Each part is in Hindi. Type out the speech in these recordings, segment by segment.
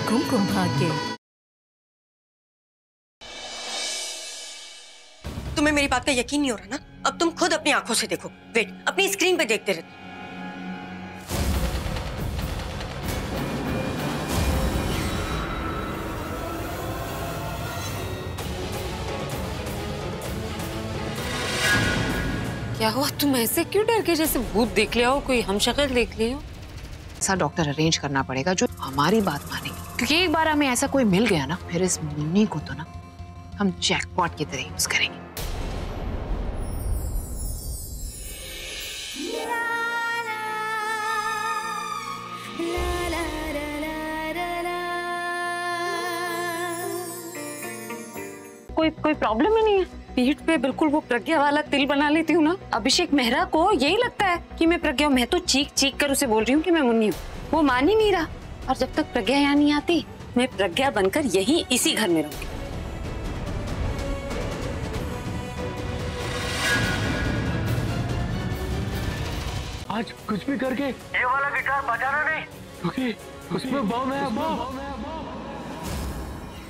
कुमकुम भाग्य। तुम्हें मेरी बात का यकीन नहीं हो रहा ना? अब तुम खुद अपनी आंखों से देखो। वेट, अपनी स्क्रीन पे देखते रहते। क्या हुआ? तुम ऐसे क्यों डर के जैसे भूत देख लिया हो, कोई हमशक्ल देख ली हो? ऐसा डॉक्टर अरेंज करना पड़ेगा जो हमारी बात माने, क्योंकि एक बार हमें ऐसा कोई मिल गया ना, फिर इस मुन्नी को तो ना हम जैकपॉट की तरह यूज करेंगे। कोई प्रॉब्लम ही नहीं है। पीठ पे बिल्कुल वो प्रज्ञा वाला तिल बना लेती हूँ ना। अभिषेक मेहरा को यही लगता है कि मैं प्रज्ञा हूँ। मैं तो चीख चीख कर उसे बोल रही हूँ कि मैं मुन्नी हूँ। वो मान ही नहीं रहा। और जब तक प्रज्ञा यहाँ नहीं आती, मैं प्रज्ञा बनकर यही इसी घर में रहूंगी। आज कुछ भी करके ये वाला गिटार बजाना नहीं, क्योंकि उसमें बम है।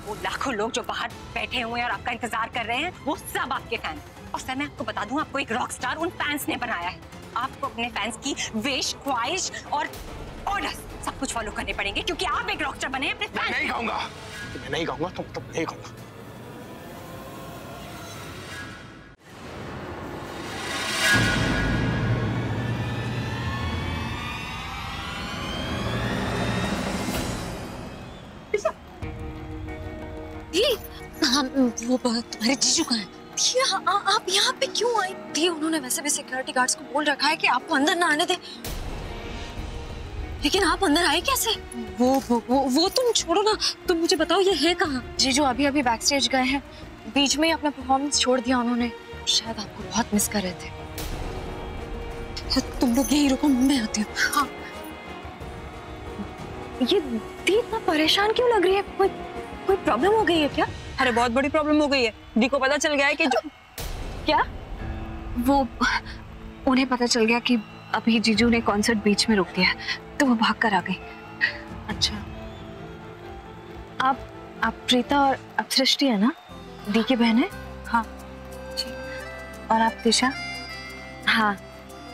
वो लाखों लोग जो बाहर बैठे हुए हैं और आपका इंतजार कर रहे हैं, वो सब आपके फैन। और सर, मैं आपको बता दूं, आपको एक रॉक स्टार उन फैंस ने बनाया है। आपको अपने फैंस की विश, ख्वाहिश और ऑर्डर सब कुछ फॉलो करने पड़ेंगे, क्योंकि आप एक रॉक स्टार बने हैं अपने फैंस। नहीं कहूंगा, मैं नहीं कहूंगा, तुम नहीं कहूंगा। वो तुम्हारे जीजू का है। आप यहाँ पे क्यों आई थी? उन्होंने वैसे भी सिक्योरिटी गार्ड्स को बोल रखा है कि आपको अंदर ना आने दे, लेकिन आप अंदर आए कैसे? वो तुम छोड़ो ना, तुम मुझे बताओ ये है कहाँ? जीजू अभी अभी बैक स्टेज गए हैं, बीच में ही अपना परफॉर्मेंस छोड़ दिया उन्होंने। शायद आपको बहुत मिस कर रहे थे। तुम लोग यही रुको, मैं आती हूँ। हाँ। ये दी इतना परेशान क्यों लग रही है? कोई प्रॉब्लम हो गई है क्या? अरे बहुत बड़ी प्रॉब्लम हो गई है। दी को पता चल गया है कि जो क्या? वो उन्हें पता चल गया कि अभी जीजू ने कॉन्सर्ट बीच में रोक दिया है, तो वो भाग कर आ गई। अच्छा, आप प्रीता और अपसृष्टि है ना? दी की बहन है? हाँ। और आप दिशा? हाँ।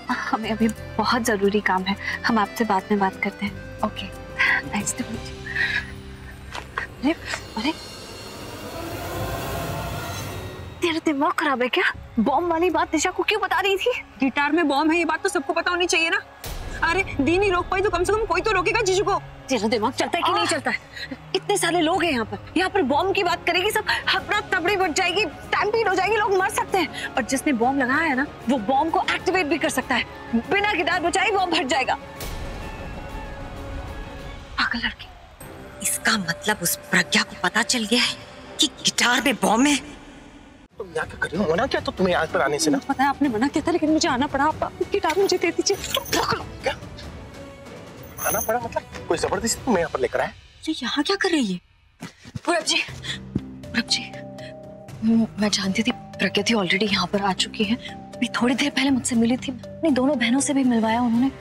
हमें अभी बहुत जरूरी काम है, हम आपसे बाद में बात करते हैं। Okay, nice to meet you. अरे तेरा दिमाग खराब है क्या? बॉम्ब वाली बात दिशा को क्यों बता रही थी? गिटार में बॉम्ब है, ये बात तो सबको पता होनी चाहिए ना। अरे दी नहीं रोक पाई तो कम से कम कोई तो रोकेगा जीजू को। तेरा दिमाग चलता है कि नहीं चलता है? इतने सारे लोग हैं यहाँ पर बॉम्ब की बात करेगी सब, हपड़ा तबड़ी बढ़ जाएगी, स्टैम्पीड हो जाएगी, लोग मर सकते हैं। और जिसने बॉम्ब लगाया है ना, वो बॉम्ब को एक्टिवेट भी कर सकता है। बिना गिटार बजाए बॉम्ब फट जाएगा। पागल लड़की। इसका मतलब उस प्रज्ञा को पता चल गया है कि गिटार में बॉम्ब है। तुम यहाँ क्या कर रही हो? मना क्या तो तुम्हें यहाँ पर आने से ना? पता है आपने मना किया था, लेकिन मुझे आना पड़ा। आप गिटार मुझे दे दीजिए। क्या आना पड़ा? मतलब कोई जबरदस्ती तुम्हें यहाँ पर लेकर आया? ये यहाँ क्या कर रही है? पूरब जी, मैं जानती थी प्रज्ञा थी ऑलरेडी यहाँ पर आ चुकी है। अभी थोड़ी देर पहले मुझसे मिली थी, अपनी दोनों बहनों से भी मिलवाया उन्होंने।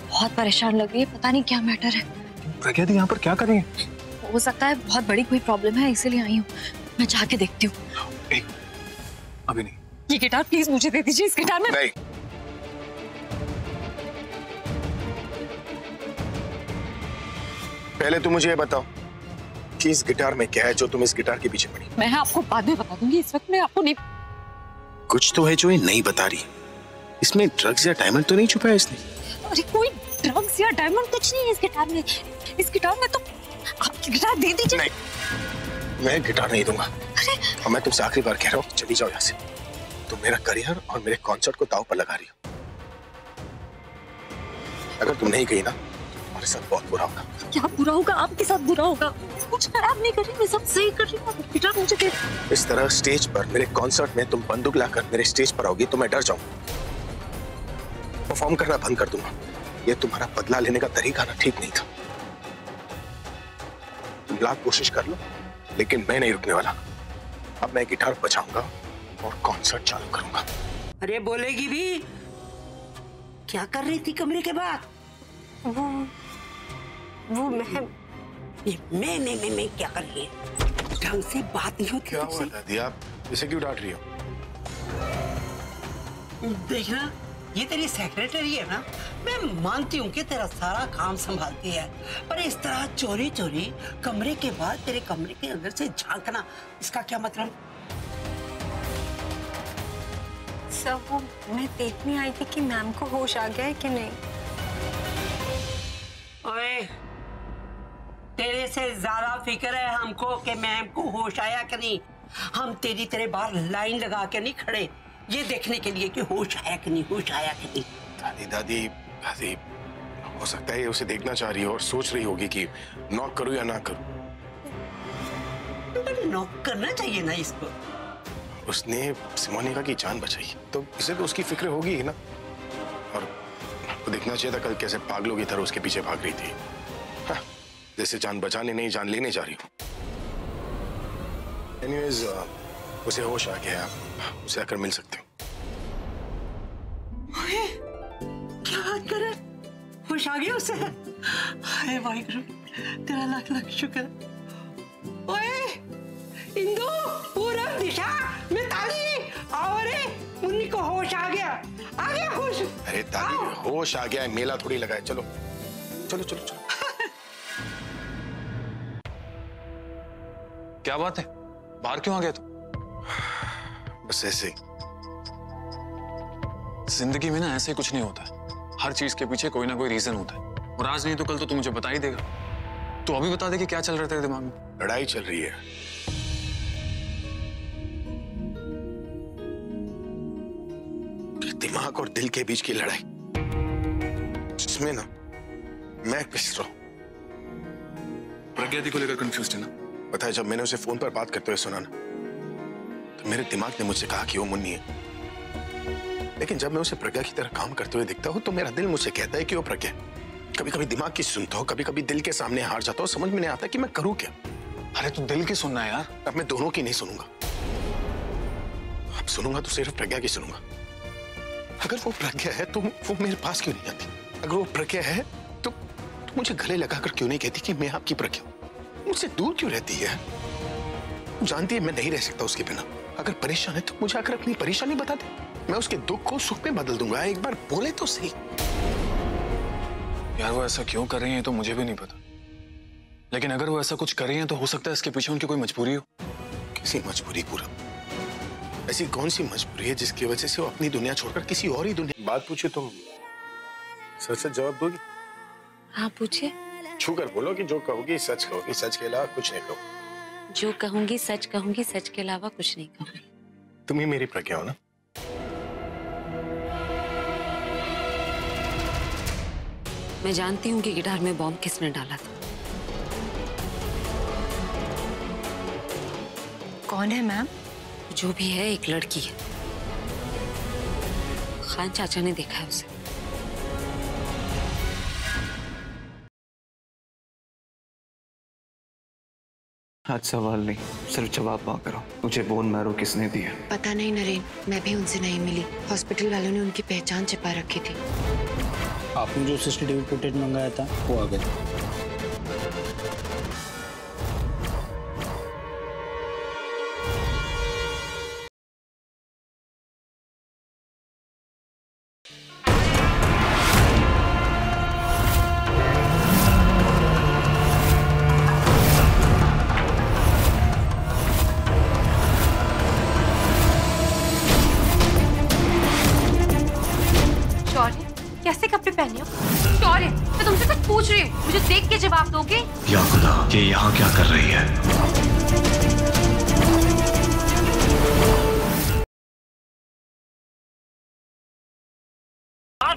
बहुत परेशान लग रही है, पता नहीं क्या मैटर है। प्रज्ञा दी यहाँ पर क्या कर रही है? हो सकता है बहुत बड़ी कोई प्रॉब्लम है, इसीलिए आई हूँ। मैं जाके देखती हूँ। अभी नहीं। ये गिटार प्लीज मुझे दे दीजिए। इस गिटार में नहीं। पहले तुम मुझे ये बताओ कि इस गिटार में क्या है जो तुम इस गिटार के पीछे पड़ी? मैं आपको बाद में बता दूंगी, इस वक्त मैं आपको नहीं। कुछ तो है जो ये नहीं बता रही। इसमें ड्रग्स या डायमंड तो नहीं छुपा है इसने? अरे कोई ड्रग्स या डायमंड कुछ नहीं है इस गिटार में। इस गिटार में तो आप गिटार दे दीजिए। नहीं, मैं गिटार नहीं दूंगा। और मैं तुमसे आखिरी बार कह रहा हूँ, चली जाओ यहाँ से। तुम मेरा करियर और मेरे कॉन्सर्ट को दांव पर लगा रही हो। अगर तुम नहीं गई ना, हमारे साथ बहुत बुरा होगा। क्या बुरा होगा? आपके साथ बुरा होगा? कुछ खराब नहीं कर रही, मैं सब सही कर रही हूँ। गिटार मुझे दे। इस तरह स्टेज पर मेरे कॉन्सर्ट में तुम बंदूक लाकर मेरे स्टेज पर आओगी तो मैं डर जाऊंगा, परफॉर्म करना बंद कर दूंगा। ये तुम्हारा बदला लेने का तरीका ना ठीक नहीं था। तुम लाख कोशिश कर लो, लेकिन मैं नहीं रुकने वाला। अब मैं गिटार बजाऊंगा और कॉन्सर्ट चालू करूंगा। अरे बोलेगी भी? क्या कर रही थी कमरे के बाहर? वो मैं ये मैं क्या कर रही है? ढंग से बात नहीं होती। क्या हुआ दादी, आप इसे क्यों डांट रही हो? देखना, ये तेरी सेक्रेटरी है ना, मैं मानती हूँ कि तेरा सारा काम संभालती है, पर इस तरह चोरी चोरी कमरे के बाद तेरे कमरे के अंदर से झांकना, इसका क्या मतलब? सब वो मैं देखने आई थी कि मैम को होश आ गया है कि नहीं। ओए, तेरे से ज्यादा फिक्र है हमको कि मैम को होश आया कि नहीं। हम तेरे बाहर लाइन लगा के नहीं खड़े ये देखने के लिए कि होश आया कि नहीं, होश आया कि नहीं। दादी दादी दादी, हो सकता है ये उसे देखना चाह रही हो और सोच रही होगी कि नॉक करूं या ना करूं। नॉक करना चाहिए ना इसको। उसने सिमोनिका की जान बचाई तो इसे तो उसकी फिक्र होगी ही ना। और वो देखना चाहिए था कल कैसे पागलों की तरह उसके पीछे भाग रही थी। हाँ, जैसे जान बचाने नहीं जान लेने जा रही हूँ। एनीवेज, उसे होश आ गया, आप उसे आकर मिल सकते हो। क्या बात कर रहे? होश आ गया उसे? हाय वाहिगुरु, तेरा लाख लाख शुक्र। ओए इंदु, पूरब, दिशा, मिताली, आओ रे, मुन्नी को होश आ गया होश। अरे दादी, होश आ गया है, मेला थोड़ी लगा है। चलो चलो चलो चलो। क्या बात है, बाहर क्यों आ गए तुम? बस ऐसे। जिंदगी में ना ऐसे कुछ नहीं होता है, हर चीज के पीछे कोई ना कोई रीजन होता है, और आज नहीं तो कल तो तू मुझे बता ही देगा। तो अभी बता दे कि क्या चल रहा है तेरे दिमाग में? लड़ाई चल रही है। दिमाग और दिल के बीच की लड़ाई, जिसमें ना मैं पिस रहा हूं। प्रज्ञा दी को लेकर कंफ्यूज है ना? पता है, जब मैंने उसे फोन पर बात करते हुए सुना ना, तो मेरे दिमाग ने मुझसे कहा कि वो मुन्नी है। लेकिन जब मैं उसे प्रज्ञा की तरह काम करते हुए दिखता हूँ तो मेरा दिल मुझसे कहता है कि वो प्रज्ञा। कभी कभी दिमाग की सुनता हूँ, कभी कभी दिल के सामने हार जाता हूँ। समझ में नहीं आता कि मैं करूँ क्या। अरे तू दिल की सुनना है यार। अब मैं दोनों की नहीं सुनूंगा। अब सुनूंगा तो सिर्फ प्रज्ञा की सुनूंगा। अगर वो प्रज्ञा है तो वो मेरे पास क्यों नहीं आती? अगर वो प्रज्ञा है तो मुझे गले लगाकर क्यों नहीं कहती कि मैं आपकी प्रज्ञा हूं? मुझसे दूर क्यों रहती है? जानती है मैं नहीं रह सकता उसके बिना। अगर परेशान है तो मुझे आकर अपनी परेशानी बता दे, मैं उसके दुख को सुख में बदल दूंगा। एक बार बोले तो सही। यार वो ऐसा क्यों कर रही है तो मुझे भी नहीं पता, लेकिन अगर वो ऐसा कुछ कर रही है तो हो सकता है इसके पीछे उनकी कोई मजबूरी हो। किसी मजबूरी? पूरा ऐसी कौन सी मजबूरी है जिसकी वजह से वो अपनी दुनिया छोड़कर किसी और ही दुनिया? बात पूछे तुम सच सच जवाब दोगी? हाँ पूछिए। छू कर बोलो कि जो कहोगी सच कहोगी, सच के अलावा कुछ नहीं कहो। जो कहूंगी, सच के अलावा कुछ नहीं कहूंगी। तुम ही मेरी प्रज्ञा हो ना? मैं जानती हूँ कि गिटार में बॉम्ब किसने डाला था। कौन है मैम? जो भी है, एक लड़की है। खान चाचा ने देखा है उसे। आज सवाल नहीं, सिर्फ जवाब मांग रहा हूँ। मुझे बोन मैरो किसने दिया? पता नहीं नरेन, मैं भी उनसे नहीं मिली। हॉस्पिटल वालों ने उनकी पहचान छिपा रखी थी। आपने जो सीसीटीवी फुटेज मंगाया था वो आ गया। कैसे कपड़े पहने हो? शौर्य, मैं तुमसे कुछ पूछ रही हूँ, मुझे देख के जवाब दोगे? या खुदा, ये यहाँ क्या कर रही है?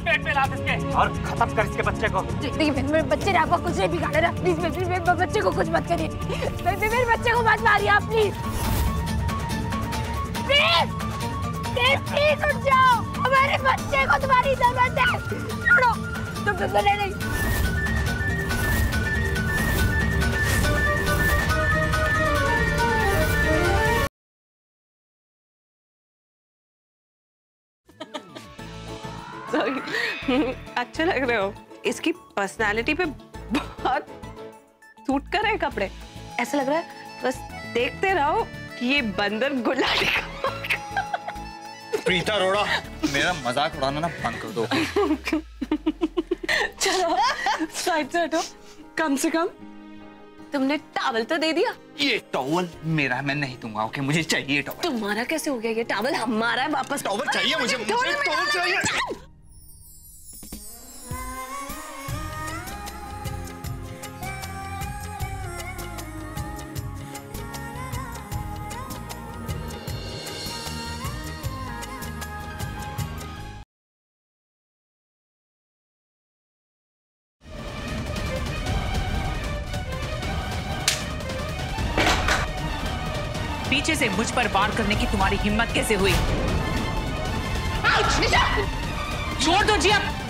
पेट पे लात इसके और खत्म कर इसके बच्चे को। देखिए मेरे बच्चे ने आपका कुछ नहीं बिगाड़ा ना, प्लीज मेरे बच्चे को कुछ मत करिए। मेरे बच्चे को मत मारिए आप, प्लीज प्लीज उठ जाओ। हमारे बच्चे को तुम्हारी जरूरत है। छोड़ो, तुम नहीं। सॉरी, अच्छे लग रहे हो। इसकी पर्सनालिटी पे बहुत सूट कर रहे हैं कपड़े। ऐसा लग रहा है बस देखते रहो कि ये बंदर गुलाटी प्रीता अरोड़ा, मेरा मजाक उड़ाना ना बंद कर दो। चलो साइड से हटो। कम से कम तुमने टॉवल तो दे दिया। ये टॉवल मेरा है, मैं नहीं दूंगा। ओके, मुझे चाहिए टॉवल। तुम्हारा कैसे हो गया? ये टॉवल हमारा है, वापस। टॉवल चाहिए मुझे टॉवल चाहिए। पीछे से मुझ पर वार करने की तुम्हारी हिम्मत कैसे हुई? छोड़ दो जी आप।